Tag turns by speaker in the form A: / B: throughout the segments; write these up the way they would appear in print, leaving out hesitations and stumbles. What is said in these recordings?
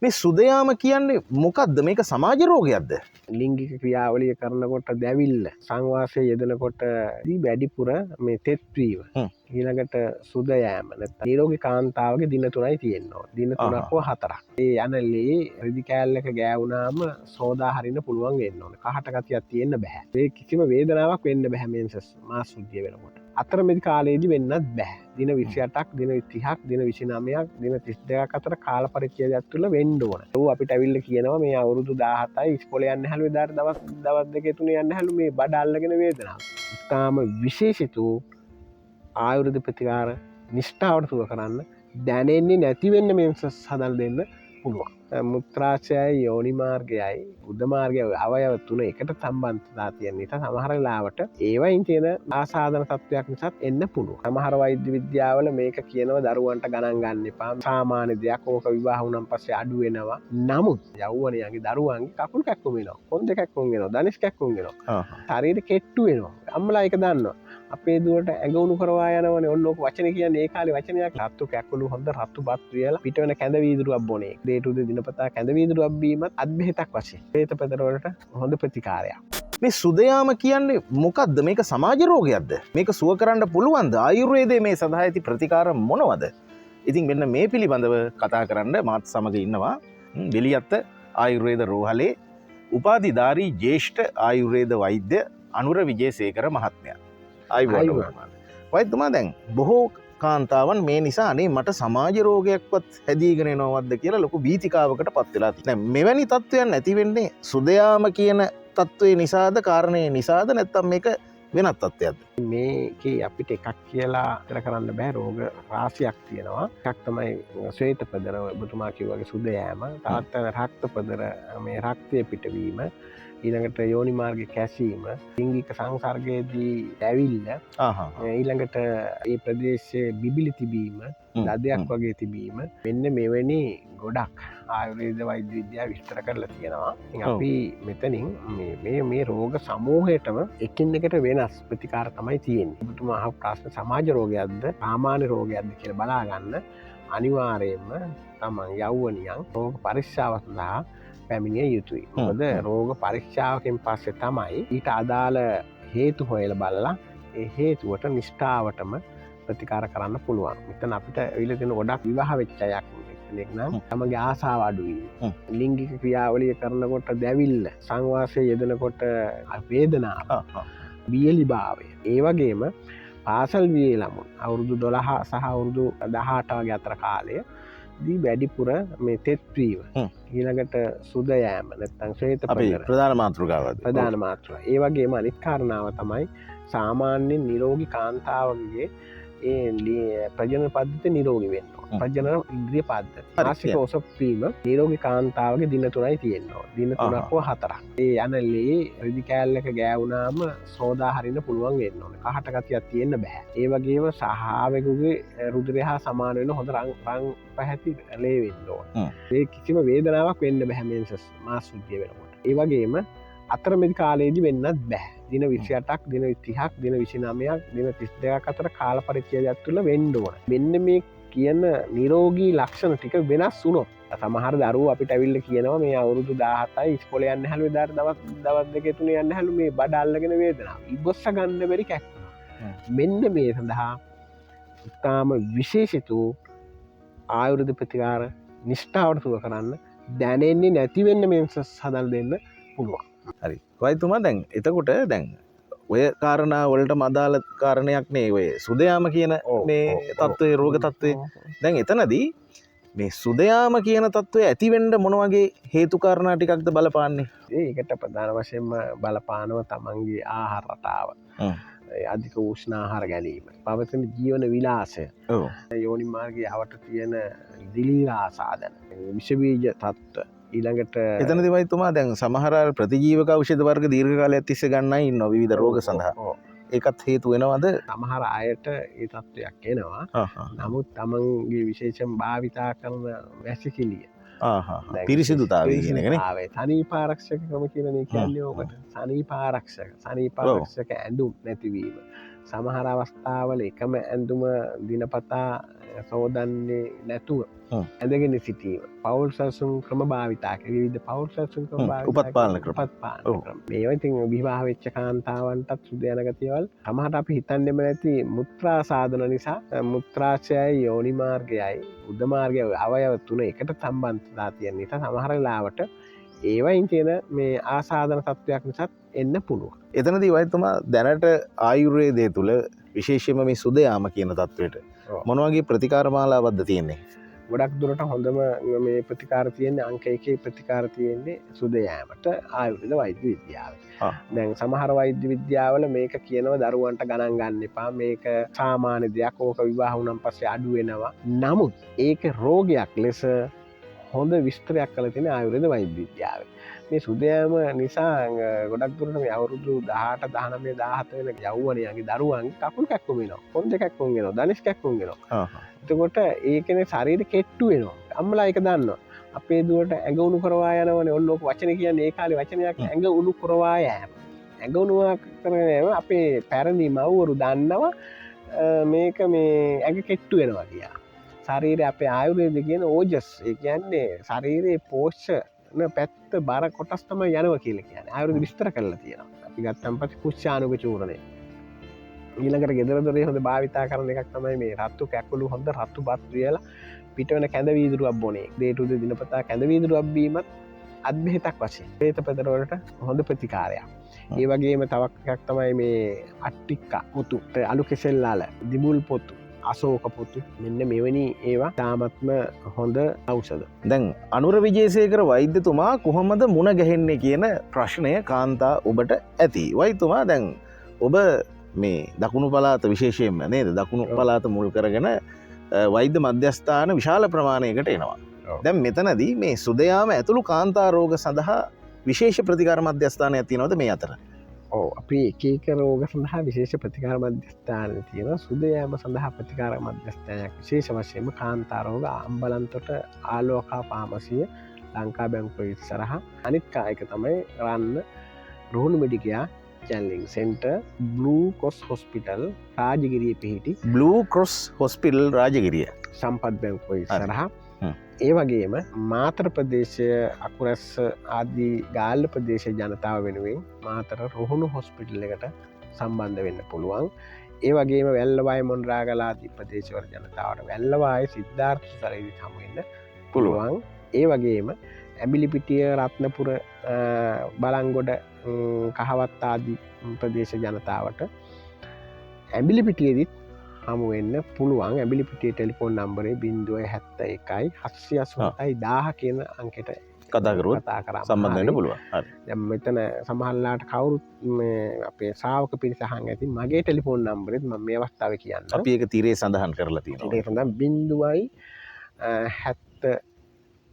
A: මේ සුදයාම කියන්නේ මොකක්ද? මේක සමාජ රෝගයක්ද?
B: ලිංගික ක්‍රියාවලිය කරනකොට දැවිල්ල සංවාසය යෙදෙනකොට වැඩිපුර මේ තෙත්වීම ඊළඟට සුද යෑම නැත්නම් නිරෝගී කාන්තාවගේ දින 3යි තියෙනවා. දින 3ක් හෝ 4ක්. ඒ යනලේ රෙදි කෑල්ලක ගෑවුනාම සෝදා හරින්න පුළුවන් වෙන්න ඕනේ. කහට ගතියක් තියෙන්න බෑ. ඒ කිසිම වේදනාවක් වෙන්න බෑ මෙන්සස් මාස සුද්ධිය වෙනකොට. අතරමැදි කාලයේදී වෙන්නත් බෑ. දින 28ක්, දින 30ක්, දින 29ක්, දින 32ක් අතර කාල පරිච්ඡේදයක් තුළ වෙන්න ඕන. ඒක අපිට අවිල්ල කියනවා මේ අවුරුදු 17යි ඉස්කෝලේ යන්න හැලු එදාට දවස් දෙකේ තුනේ යන්න හැලු මේ බඩ අල්ලගෙන වේදනාව. තාම විශේෂිත ආයුර්වේද ප්‍රතිකාර නිෂ්ඨාවට සුව කරන්න දැනෙන්නේ නැති වෙන්න මෙන්සස් හදලා දෙන්න පුළුවන්. මුත්‍රාශයයි යෝනි මාර්ගයයි බුද්ධ මාර්ගය අවයව තුන එකට සම්බන්ධතා තියෙන නිසා සමහර වෙලාවට ඒවයින් තියෙන ආසාදන තත්වයක් නිසාත් එන්න පුළුවන්. සමහර වෛද්‍ය විද්‍යාවල මේක කියනවා දරුවන්ට ගණන් ගන්න එපා. සාමාන්‍ය දෙයක්. ඕක විවාහ වුණාන් පස්සේ අඩු වෙනවා. නමුත් යෞවනයාගේ දරුවන්ගේ කකුල් කැක්කුම් වෙනවා. කොන් දෙක කැක්කුම් වෙනවා. ධනිස් කැක්කුම් වෙනවා. ශරීරෙ කෙට්ටු වෙනවා. අම්මලා ඒක දන්නවා. අපේ දුවට ඇඟවුණු කරවා යනවනේ. ඔන්න ඕක වචන කියන්නේ ඒ කාලේ වචනයක්. රත්තු කැක්කුළු හොඳ රත්තු බත් වියලා පිට වෙන කැඳ වීදුරුවක් බොනේ. දේටු දිනපතා කැඳ වීදුරුවක් බීමත් අද්භේතක් වශයෙන්. ප්‍රේත පෙදර වලට හොඳ ප්‍රතිකාරයක්.
A: මේ සුදයාම කියන්නේ මොකක්ද? මේක සමාජ රෝගයක්ද? මේක සුව කරන්න පුළුවන්ද? ආයුර්වේදයේ මේ සඳහා ඇති ප්‍රතිකාර මොනවද? ඉතින් මෙන්න මේ පිළිබඳව කතා කරන්න මාත් සමග ඉන්නවා වෙලියත්ත ආයුර්වේද රෝහලේ උපාධිධාරී ජ්‍යෙෂ්ඨ ආයුර්වේද වෛද්‍ය අනුර විජේසේකර මහත්මයා. වෛද්‍යතුමා දැන් බොහෝ කාන්තාවන් මේ නිසා අනේ මට සමාජ රෝගයක්වත් හැදීගෙන එනවද කියලා ලොකු බීතිකාවකට පත් වෙලා තියෙනවා. මෙවැනි තත්ත්වයන් ඇති වෙන්නේ සුදයාම කියන තත්ත්වයේ නිසාද, කාරණේ නිසාද, නැත්නම් මේක වෙනත් තත්ත්වයක්ද?
B: මේකේ අපිට එකක් කියලා ඉතර කරන්න බෑ. රෝග රාශියක් තියෙනවා. එකක් තමයි ශ්වේත පදර ඔබතුමා කිව්වාගේ සුද යෑම. තවත් රක්ත පදර මේ රක්තය පිටවීම. ඊළඟට යෝනි මාර්ගයේ කැසීම, ලිංගික සංසර්ගයේදී දැවිල්ල, ඊළඟට ඒ ප්‍රදේශයේ බිබිලි තිබීම, දදයක් වගේ තිබීම, මෙන්න මෙවැනි ගොඩක් ආයුර්වේද වෛද්‍ය විද්‍යාව විස්තර කරලා තියෙනවා. අපි මෙතනින් මේ රෝග සමූහයටම එකින් එකට වෙනස් ප්‍රතිකාර තමයි තියෙන්නේ. ඔබතුමා අහපු ප්‍රශ්න සමාජ රෝගයක්ද, සාමාන්‍ය රෝගයක්ද කියලා බලා ගන්න අනිවාර්යයෙන්ම තමන් යෞවනියන් රෝග පරීක්ෂාව සඳහා පැමිණිය යුතුයි. මොකද රෝග පරීක්ෂාවකින් පස්සේ තමයි ඊට අදාළ හේතු හොයලා බලලා ඒ හේතුවට නිෂ්ඨාවටම ප්‍රතිකාර කරන්න පුළුවන්. මෙතන අපිට ඇවිල්ලා තියෙන ගොඩක් විවාහ වෙච්ච අයක් කෙනෙක් නම් තමගේ ආසාව අඩුයි. ලිංගික ක්‍රියාවලිය කරනකොට දැවිල්ල, සංවාසය යෙදෙනකොට වේදනාව, වියලිභාවය. ඒ වගේම පාසල් වියේ ළමුන් අවුරුදු 12 සහ අවුරුදු 18 වගේ අතර කාලය දී වැඩිපුර මේ තෙත්වීම, ඊළඟට සුද යෑම නැත්නම් ශ්වේත පදර
A: ප්‍රධාන මාතෘකාවද?
B: ප්‍රධාන මාතෘකාව. ඒ වගේම අනිත් කාරණාව තමයි සාමාන්‍ය නිරෝගී කාන්තාවගේ ඒ ප්‍රජනන පද්ධතිය නිරෝගී වෙන්න ඕන. ප්‍රජනන ඉන්ද්‍රිය පද්ධතිය. මාසික ඔසප්පීම නිරෝගී කාන්තාවගේ දින 3යි තියෙනවා. දින 3ක් හෝ 4ක්. ඒ යනලේ රෙදි කෑල්ලක ගෑවුනාම සෝදා හරින්න පුළුවන් වෙන්න ඕනේ. කහට ගතියක් තියෙන්න බෑ. ඒ වගේම සහාවෙකුගේ රුධිරය හා සමාන වෙන හොඳ රං පැහැති ලේ වෙන්න ඕන. ඒ කිසිම වේදනාවක් වෙන්න බෑ මෙන්සස් මාස සුද්ධිය වෙනකොට. ඒ වගේම අතරමැදි කාලයේදී වෙන්නත් බෑ. දින 28ක්, දින 30ක්, දින 29ක්, දින 32ක් අතර කාල පරිච්ඡේදයක් තුළ වෙන්න ඕන. මෙන්න මේ කියන නිරෝගී ලක්ෂණ ටික වෙනස් වුණොත් සමහර දරුවෝ අපිට ඇවිල්ලා කියනවා මේ අවුරුදු 17යි ඉස්කෝලේ යන්න හැලු එදාට දවස් දෙකේ තුනේ යන්න හැලු මේ බඩ අල්ලගෙන වේදනාව. ඉබොස්ස ගන්න බැරි කැක්කුම. මෙන්න මේ සඳහා ඉතාම විශේෂිත ආයුර්වේද ප්‍රතිකාර නිෂ්ඨාවට සුව කරන්න දැනෙන්නේ නැති වෙන්න මෙන්සස් හදලා දෙන්න පුළුවන්.
A: හරි. වෛද්‍යතුමා දැන් එතකොට දැන් ඔය කාරණා වලට අදාළ කාරණයක් නේ ඔය සුදයාම කියන මේ තත්ත්වයේ රෝග තත්ත්වයේ. දැන් එතනදී මේ සුදයාම කියන තත්ත්වය ඇති වෙන්න මොන වගේ හේතු කාරණා ටිකක්ද බලපාන්නේ?
B: ඒකට ප්‍රධාන වශයෙන්ම බලපානවා තමන්ගේ ආහාර රටාව. අධික උෂ්ණ ආහාර ගැනීම, පවතින ජීවන විලාසය, යෝනි මාර්ගයේ අවට තියෙන දිලීර ආසාදන, විෂ බීජ තත්ත්ව, ඊළඟට
A: එතනදී වෛද්‍යතුමා දැන් සමහර ප්‍රතිජීවක ඖෂධ වර්ග දීර්ඝ කාලයක් තිස්සේ ගන්නයි ඉන්නවා විවිධ රෝග සඳහා. ඒකත් හේතු වෙනවද?
B: සමහර අයට ඒ තත්ත්වයක් එනවා. නමුත් තමන්ගේ විශේෂයෙන් භාවිතා කරන වැසිකිළිය
A: පිරිසිදුතාවය කියන එකනේ.
B: සනීපාරක්ෂකකම කියන්නේ කියන්නේ ඕකට. සනීපාරක්ෂක ඇඳුම් නැතිවීම. සමහර අවස්ථාවල එකම ඇඳුම දිනපතා සෝදන්නේ නැතුව ඇඳගෙන සිටීම පවුල් සසුන් ක්‍රම භාවිතාක විවිධ පවුල් සසුන් ක්‍රම
A: උපත් පාලන ක්‍රම.
B: මේවා ඉතින් විවාහ වෙච්ච කාන්තාවන්ටත් සුදයනගතිවල් සමහට අපි හිතන්නෙම නැති මුත්‍රා සාධන නිසා මුත්‍රාශයයි යෝනි මාර්ගයයි බුද්ධ මාර්ගය අවයව තුන එකට සම්බන්ධතා තියෙන නිසා සමහරලාවට ඒවයින් තියෙන මේ ආසාධන තත්ත්වයක් නිසාත් එන්න පුළුව.
A: එතනදී වයිතුමා දැනට ආයුර්වේදය තුළ විශේෂම මේ සුදයාම කියන තත්වයට මොනවගේ ප්‍රතිකාරමාලාවද්ද තියෙන්නේ.
B: ගොඩක් දුරට හොඳම මේ ප්‍රතිකාර තියෙන්නේ අංක එකේ ප්‍රතිකාර තියෙන්නේ සුදයෑමට ආයුර්වේද වෛද්‍ය විද්‍යාව. දැන් සමහර වෛද්‍ය විද්‍යාවල මේක කියනව දරුවන්ට ගණන් ගන්න එපා මේක සාමාන්‍ය දෙයක් ඕක විවාහ වුණාන් පස්සේ අඩු වෙනවා. නමුත් ඒක රෝගයක් ලෙස හොඳ විස්තරයක් කළ තියෙන ආයුර්වේද වෛද්‍ය විද්‍යාව. මේ සුදයෑම නිසා ගොඩක් දුරට මේ අවුරුදු 18 19 17 වෙන යෞවනයන්ගේ දරුවන්ගේ කකුල් කැක්කුම් වෙනවා. කොන්ද කැක්කුම් වෙනවා. ධනිස් කැක්කුම් වෙනවා. එතකොට ඒකනේ ශරීරෙ කෙට්ටු වෙනවා. අම්මලා ඒක දන්නවා. අපේ දුවට ඇඟ උණු කරවා යනවනේ. ඔන්න ඕක වචන කියන්නේ ඒ කාලේ වචනයක් ඇඟ උණු කරවා යෑම. ඇඟ උණුවා කරනම අපේ පැරණි මව්වරු දන්නවා මේක මේ ඇඟ කෙට්ටු වෙනවා කියලා. ශරීරය අපේ ආයුර්වේද කියන ඕජස් ඒ කියන්නේ ශරීරයේ පෝෂණ පැත්ත බර කොටස් තමයි යනවා කියලා කියන්නේ. ආයුර්වේද විස්තර කරලා තියෙනවා. අපි ගත්තන් පස්සේ කුෂ්ඨානුක චූර්ණය. ඊළඟට ගෙදර දොරේ හොඳ භාවිතා කරන එකක් තමයි මේ රත්තු කැකුළු හොඳ රත්තු බත් වියලා පිට වෙන කැඳ වීදුරුවක් බොනේ. දේට උදේ දිනපතා කැඳ වීදුරුවක් බීමත් අත් බෙහෙතක් වශයෙන්. බේත පෙදර වලට හොඳ ප්‍රතිකාරයක්. ඒ වගේම තවක් එකක් තමයි මේ අට්ටික්කා පොතු, අලු කෙසෙල්ලාල, දිමුල් පොතු, අශෝක පොතු මෙන්න මෙවැනි ඒවා තාමත්ම හොඳ ඖෂධ.
A: දැන් අනුර විජේසේකර වෛද්‍යතුමා කොහොමද මුණ ගැහෙන්නේ කියන ප්‍රශ්නය කාන්තා ඔබට ඇති. වෛද්‍යතුමා දැන් ඔබ මේ දකුණු පළාත විශේෂයෙන්ම නේද දකුණු පළාත මුල් කරගෙන වෛද්‍ය මධ්‍යස්ථාන විශාල ප්‍රමාණයකට එනවා. දැන් මෙතනදී මේ සුදයාම ඇතුළු කාන්තා රෝග සඳහා විශේෂ ප්‍රතිකාර මධ්‍යස්ථානයක් තියෙනවද මේ අතර?
B: ඔව් අපි එක රෝග සඳහා විශේෂ ප්‍රතිකාර මධ්‍යස්ථාන තියෙනවා. සුදයාම සඳහා ප්‍රතිකාර මධ්‍යස්ථානයක් විශේෂ වශයෙන්ම කාන්තා රෝග අම්බලන්තොට ආලෝකා ෆාමසිය ලංකා බැංකුව ඉස්සරහා අනිත් කායක තමයි රන්න රුහුණු මෙඩිකයා චැන්ලිං සෙන්ටර් බ්ලූ කොස් හොස්පිටල් රාජගිරිය පිහිටි
A: බ්ලූ ක්‍රොස් හොස්පිටල් රාජගිරිය
B: සම්පත් බැංකුව ඉස්සරහා. ඒ වගේම මාතර ප්‍රදේශය අකුරැස්ස ආදී ගාල්ල ප්‍රදේශ ජනතාව වෙනුවෙන් මාතර රුහුණු හොස්පිටල් එකට සම්බන්ධ වෙන්න පුළුවන්. ඒ වගේම වැල්ලවාය මොණරාගලාදී ප්‍රදේශවල ජනතාවට වැල්ලවාය සිද්ධාර්ථ සරණියට හමු වෙන්න පුළුවන්. ඒ වගේම ඇඹිලිපිටිය රත්නපුර බලංගොඩ කහවත් ආදී ප්‍රදේශ ජනතාවට ඇඹිලිපිටියේදීත් හමු වෙන්න පුළුවන්. ඇඹිලිපිටියේ ටෙලිෆෝන් නම්බරේ 071 787 1000 කියන අංකයට
A: කතා කරුවොත් සම්බන්ධ වෙන්න පුළුවන්. හරි. දැන්
B: මෙතන සමහරලාට කවුරුත් මේ අපේ ශ්‍රාවක පිරිස අහන් ඇති මගේ ටෙලිෆෝන් නම්බරෙත් මම මේ අවස්ථාවේ කියන්න.
A: අපි ඒක තීරේ සඳහන් කරලා තියෙනවා.
B: ඒක සඳහන්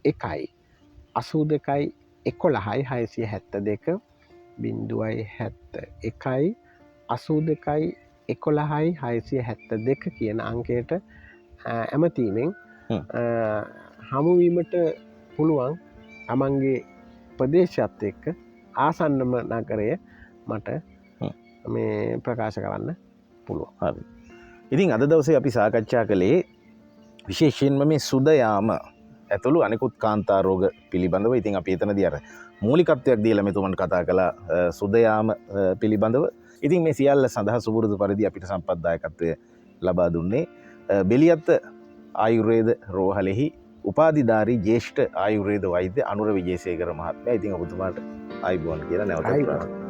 B: 071 82 11 672 071 82 11 672 කියන අංකයට ඇමතීමෙන් හමුවීමට පුළුවන්. තමන්ගේ ප්‍රදේශයත් එක්ක ආසන්නම නගරය මට මේ ප්‍රකාශ කරන්න පුළුවන්.
A: හරි. ඉතින් අද දවසේ අපි සාකච්ඡා කළේ විශේෂයෙන්ම මේ සුදයාම ඇතුළු අනිකුත් කාන්තා රෝග පිළිබඳව. ඉතින් අපි එතනදී අර මූලිකත්වයක් දීලා මෙතුමන් කතා කළා සුදයාම පිළිබඳව. ඉතින් මේ සියල්ල සඳහා සුපුරුදු පරිදි අපිට සම්පත්දායකත්වය ලබා දුන්නේ බෙලියත්ත ආයුර්වේද රෝහලෙහි උපාධිධාරී ජ්‍යෙෂ්ඨ ආයුර්වේද වෛද්‍ය අනුර විජේසේකර මහත්මයා. ඉතින් ඔබතුමාට ආයුබෝවන් කියලා නැවතත්